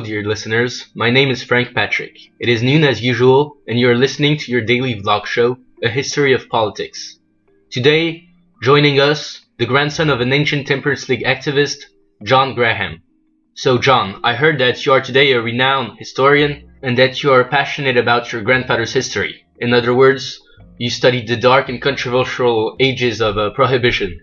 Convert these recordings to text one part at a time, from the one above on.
Hello dear listeners, my name is Frank Patrick. It is noon as usual and you are listening to your daily vlog show, A History of Politics. Today, joining us, the grandson of an ancient Temperance League activist, John Graham. So John, I heard that you are today a renowned historian and that you are passionate about your grandfather's history. In other words, you studied the dark and controversial ages of Prohibition.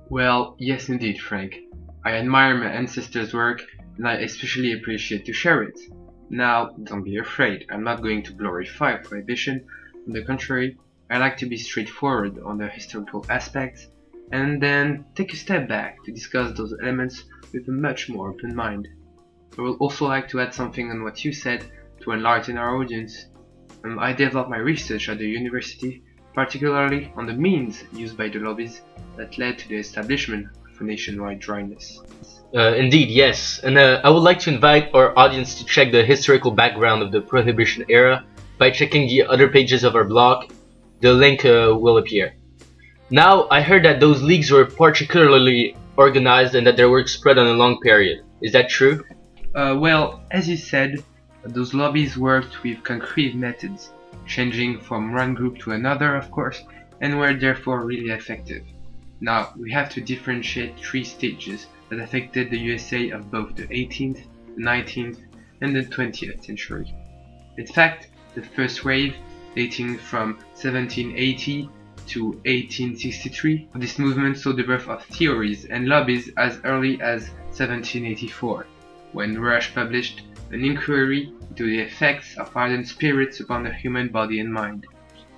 Well, yes indeed, Frank. I admire my ancestors' work and I especially appreciate to share it. Now, don't be afraid, I'm not going to glorify Prohibition. On the contrary, I like to be straightforward on the historical aspects and then take a step back to discuss those elements with a much more open mind. I would also like to add something on what you said to enlighten our audience. I developed my research at the university, particularly on the means used by the lobbies that led to the establishment of a nationwide dryness. Indeed, yes, and I would like to invite our audience to check the historical background of the Prohibition era by checking the other pages of our blog. The link will appear. Now, I heard that those leagues were particularly organized and that their work spread on a long period. Is that true? Well, as you said, those lobbies worked with concrete methods, changing from one group to another, of course, and were therefore really effective. Now, we have to differentiate three stages that affected the USA of both the 18th, the 19th, and the 20th century. In fact, the first wave, dating from 1780 to 1863, this movement saw the birth of theories and lobbies as early as 1784, when Rush published an inquiry into the effects of ardent spirits upon the human body and mind,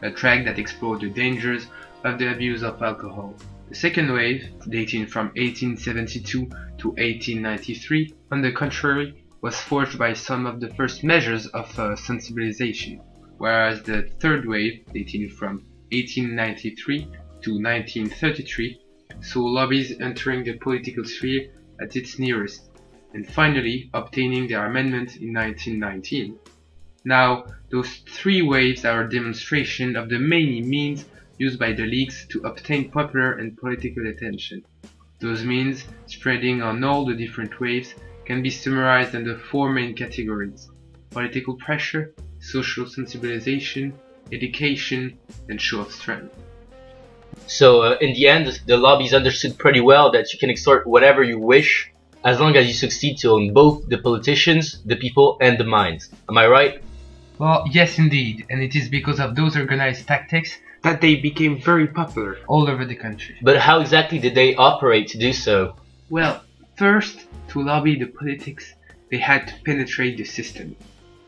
a tract that explored the dangers of the abuse of alcohol. The second wave, dating from 1872 to 1893, on the contrary, was forged by some of the first measures of sensibilization, whereas the third wave, dating from 1893 to 1933, saw lobbies entering the political sphere at its nearest, and finally obtaining their amendment in 1919. Now, those three waves are a demonstration of the many means used by the leagues to obtain popular and political attention. Those means, spreading on all the different waves, can be summarized under four main categories: political pressure, social sensibilization, education, and show of strength. So in the end, the lobbies understood pretty well that you can extort whatever you wish as long as you succeed to own both the politicians, the people, and the minds. Am I right? Well, yes indeed, and it is because of those organized tactics that they became very popular all over the country. But how exactly did they operate to do so? Well, first, to lobby the politics, they had to penetrate the system.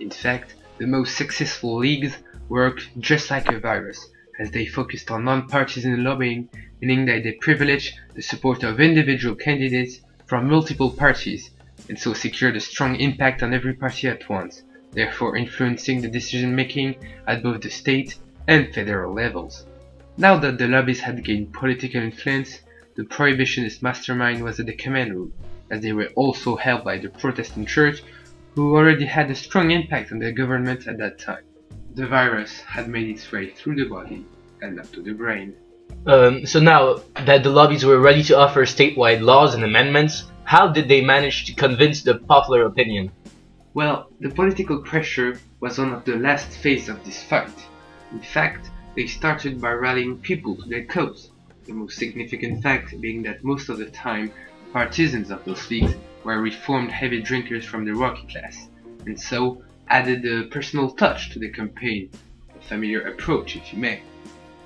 In fact, the most successful leagues worked just like a virus, as they focused on non-partisan lobbying, meaning that they privileged the support of individual candidates from multiple parties, and so secured a strong impact on every party at once, therefore influencing the decision-making at both the state and federal levels. Now that the lobbies had gained political influence, the prohibitionist mastermind was at the command room, as they were also helped by the Protestant Church, who already had a strong impact on the government at that time. The virus had made its way through the body and up to the brain. So now that the lobbies were ready to offer statewide laws and amendments, how did they manage to convince the popular opinion? Well, the political pressure was one of the last phases of this fight. In fact, they started by rallying people to their cause, the most significant fact being that most of the time, partisans of those leagues were reformed heavy drinkers from the working class, and so added a personal touch to the campaign, a familiar approach if you may.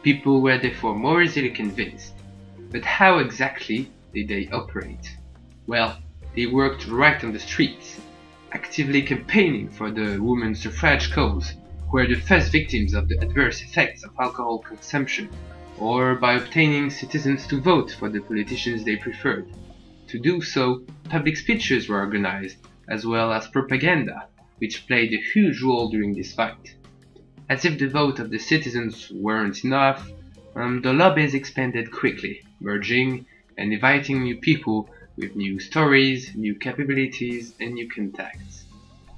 People were therefore more easily convinced. But how exactly did they operate? Well, they worked right on the streets, actively campaigning for the women's suffrage cause, who were the first victims of the adverse effects of alcohol consumption, or by obtaining citizens to vote for the politicians they preferred. To do so, public speeches were organized, as well as propaganda, which played a huge role during this fight. As if the vote of the citizens weren't enough, the lobbies expanded quickly, merging and inviting new people with new stories, new capabilities, and new contacts.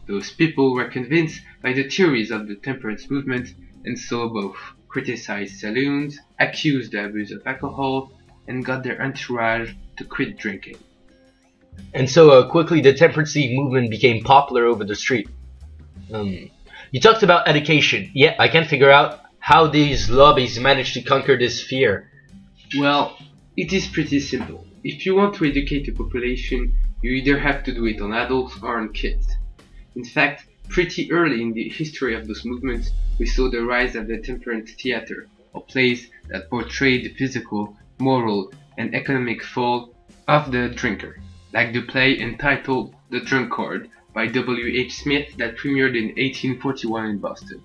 Those people were convinced by the theories of the temperance movement and so both criticized saloons, accused the abuse of alcohol, and got their entourage to quit drinking. And so quickly the Temperance League movement became popular over the street. You talked about education. Yeah, I can't figure out how these lobbies managed to conquer this fear. Well, it is pretty simple. If you want to educate the population, you either have to do it on adults or on kids. In fact, pretty early in the history of those movements, we saw the rise of the temperance theater, or plays that portrayed the physical, moral, and economic fall of the drinker, like the play entitled The Drunkard by W.H. Smith that premiered in 1841 in Boston.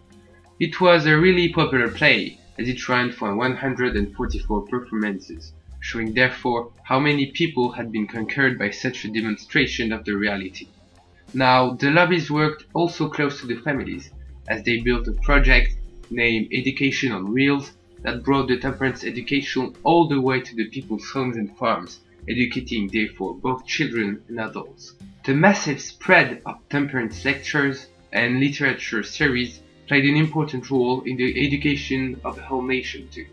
It was a really popular play, as it ran for 144 performances, showing therefore how many people had been conquered by such a demonstration of the reality. Now, the lobbies worked also close to the families, as they built a project named Education on Wheels that brought the temperance education all the way to the people's homes and farms, educating therefore both children and adults. The massive spread of temperance lectures and literature series played an important role in the education of the whole nation too.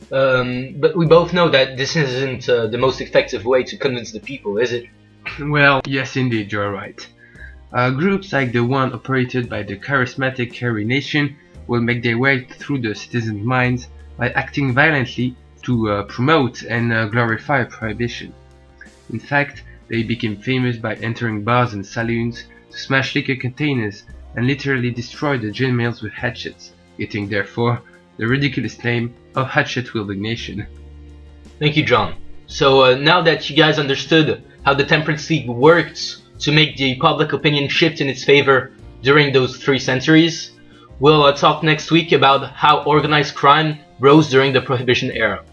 But we both know that this isn't the most effective way to convince the people, is it? Well, yes indeed, you're right. Groups like the one operated by the charismatic Carrie Nation will make their way through the citizens' minds by acting violently to promote and glorify prohibition. In fact, they became famous by entering bars and saloons to smash liquor containers and literally destroy the gin mills with hatchets, getting therefore the ridiculous name of hatchet-wielding nation. Thank you, John. So now that you guys understood how the Temperance League worked to make the public opinion shift in its favor during those 3 centuries, we'll talk next week about how organized crime rose during the Prohibition era.